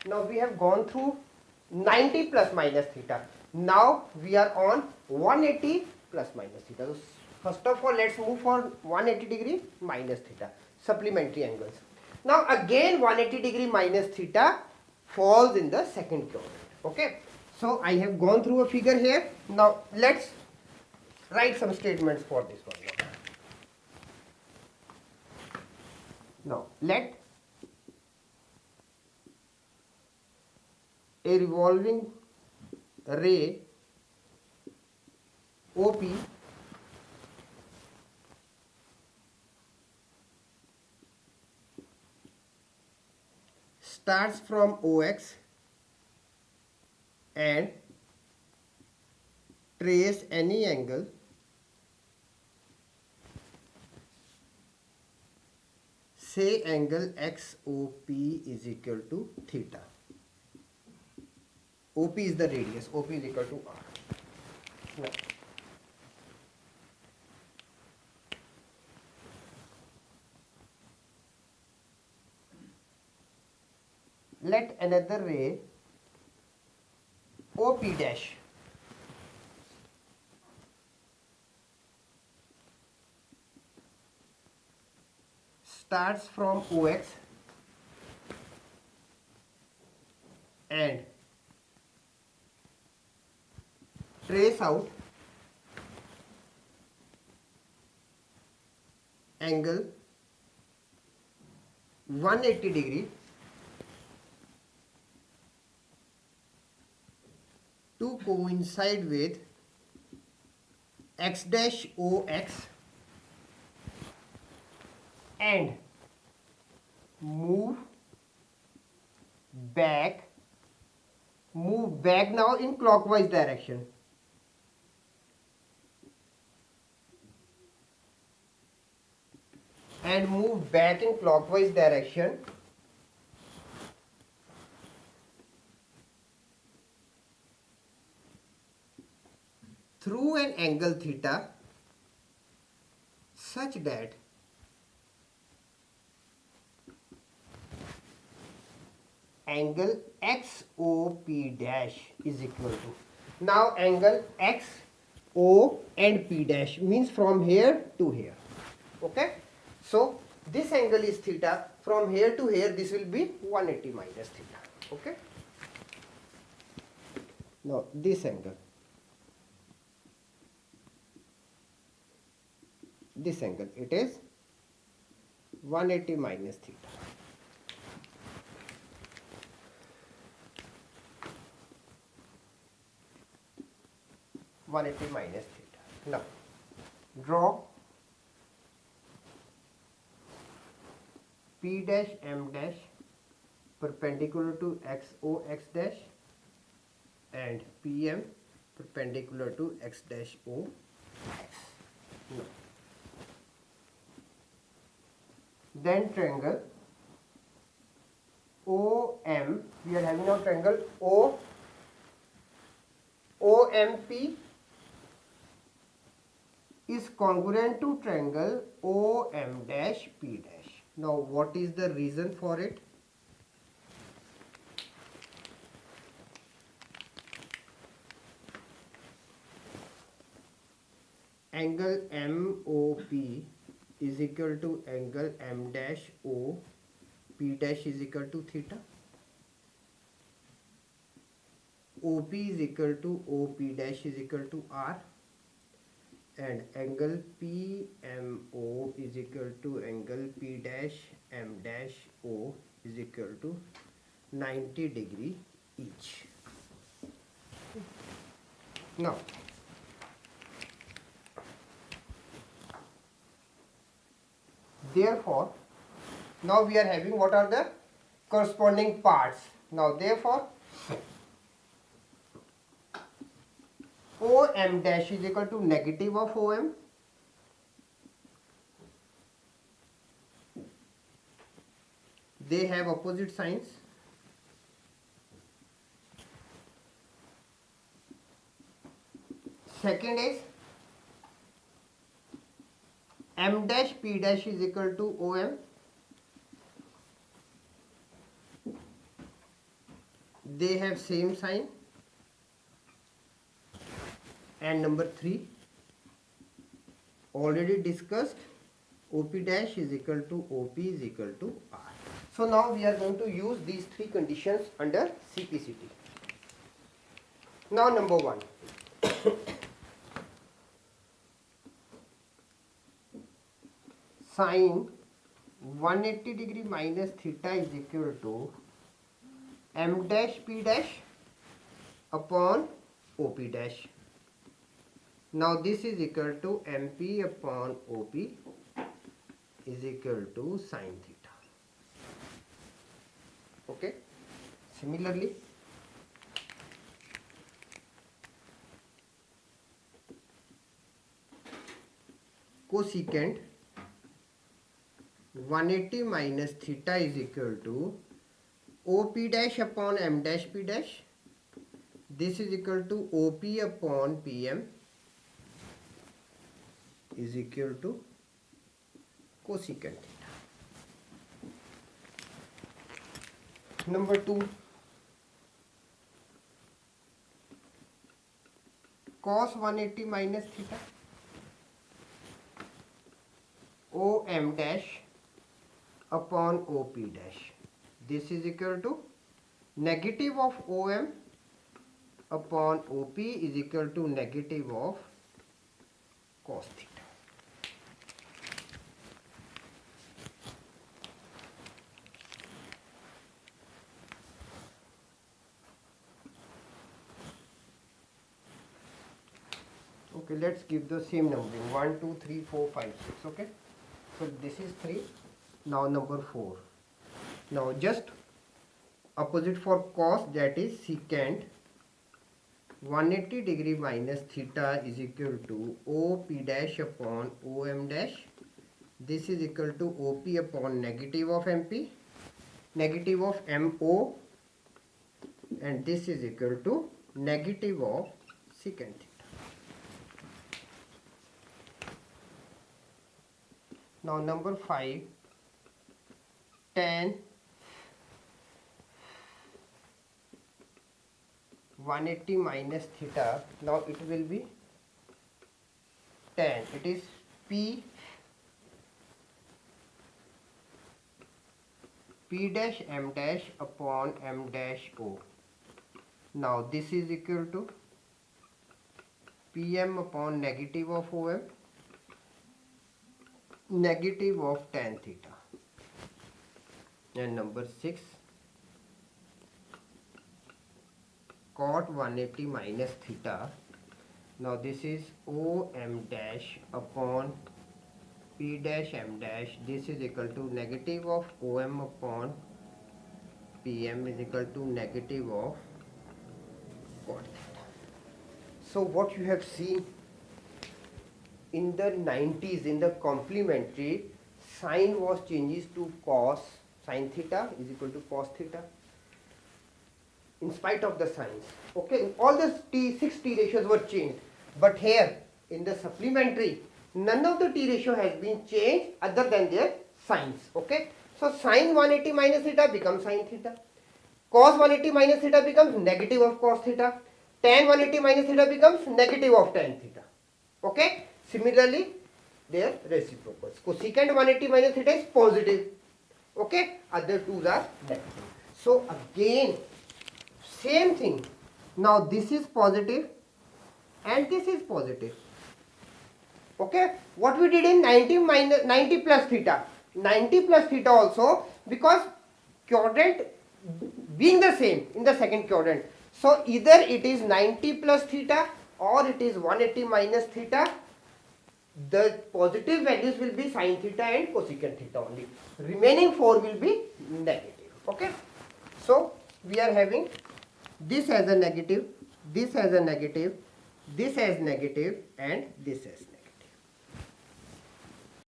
Now we have gone through 90 plus minus theta. Now we are on 180 plus minus theta. So first of all, let's move for 180 degree minus theta, supplementary angles. Now again 180 degree minus theta falls in the second quadrant. Okay. So I have gone through a figure here. Now let's write some statements for this one. Now let a revolving ray OP starts from OX and trace any angle say angle XOP is equal to theta. OP is the radius, OP is equal to R. Now, let another ray OP dash starts from OX and trace out angle 180 degree to coincide with X dash OX and move back now in clockwise direction. And move back in clockwise direction through an angle theta such that angle XOP dash is equal to. Now angle XO and P dash means from here to here. Okay. So this angle is theta. From here to here, this will be 180 minus theta. Okay. Now this angle. This angle, it is 180 minus theta. Minus theta. Now draw P dash M dash perpendicular to XOX dash and PM perpendicular to X dash O X. No. Then triangle OM, we are having now triangle OMP is congruent to triangle OM dash P dash. Now what is the reason for it? Angle MOP is equal to angle M dash O, P dash is equal to theta. OP is equal to OP dash is equal to R. And angle PMO is equal to angle P dash M dash O is equal to 90 degree each. Now therefore now we are having what are the corresponding parts. Now therefore OM dash is equal to negative of OM. They have opposite signs. Second is M dash P dash is equal to OM. they have same sign. And number 3, already discussed, OP dash is equal to OP is equal to R. So now we are going to use these 3 conditions under CPCT. Now number 1. Sine 180 degree minus theta is equal to M dash P dash upon OP dash. Now this is equal to MP upon OP is equal to sine theta. Okay. Similarly, cosecant 180 minus theta is equal to OP dash upon M dash P dash. This is equal to OP upon PM is equal to cosecant theta. Number 2, cos 180 minus theta, OM dash upon OP dash. This is equal to negative of OM upon OP is equal to negative of cos theta. Okay, let's give the same numbering 1, 2, 3, 4, 5, 6. Okay, so this is 3. Now number 4. Now just opposite for cos, that is secant 180 degree minus theta is equal to OP dash upon OM dash. This is equal to OP upon negative of MP, negative of MO, and this is equal to negative of secant theta. Now number 5, tan 180 minus theta. Now it will be tan. It is P dash M dash upon M dash O. Now this is equal to PM upon negative of OM, negative of tan theta. And number 6, cot 180 minus theta. Now this is OM dash upon P dash M dash. This is equal to negative of OM upon PM is equal to negative of cot theta. So what you have seen in the 90s, in the complementary, sine was changes to cos, sine theta is equal to cos theta, in spite of the signs. Okay, all the 6 T ratios were changed, but here in the supplementary, none of the T ratio has been changed other than their signs. Okay, so sine 180 minus theta becomes sine theta, cos 180 minus theta becomes negative of cos theta, tan 180 minus theta becomes negative of tan theta. Okay, similarly their reciprocals. Cosecant 180 minus theta is positive. Okay, other two are negative. So again same thing. Now this is positive and this is positive. Okay, what we did in 90 plus theta, 90 plus theta also, because quadrant being the same in the second quadrant. So either it is 90 plus theta or it is 180 minus theta. The positive values will be sine theta and cosecant theta only. Remaining 4 will be negative. Okay, so we are having this as a negative, this as a negative, this as negative, and this as negative.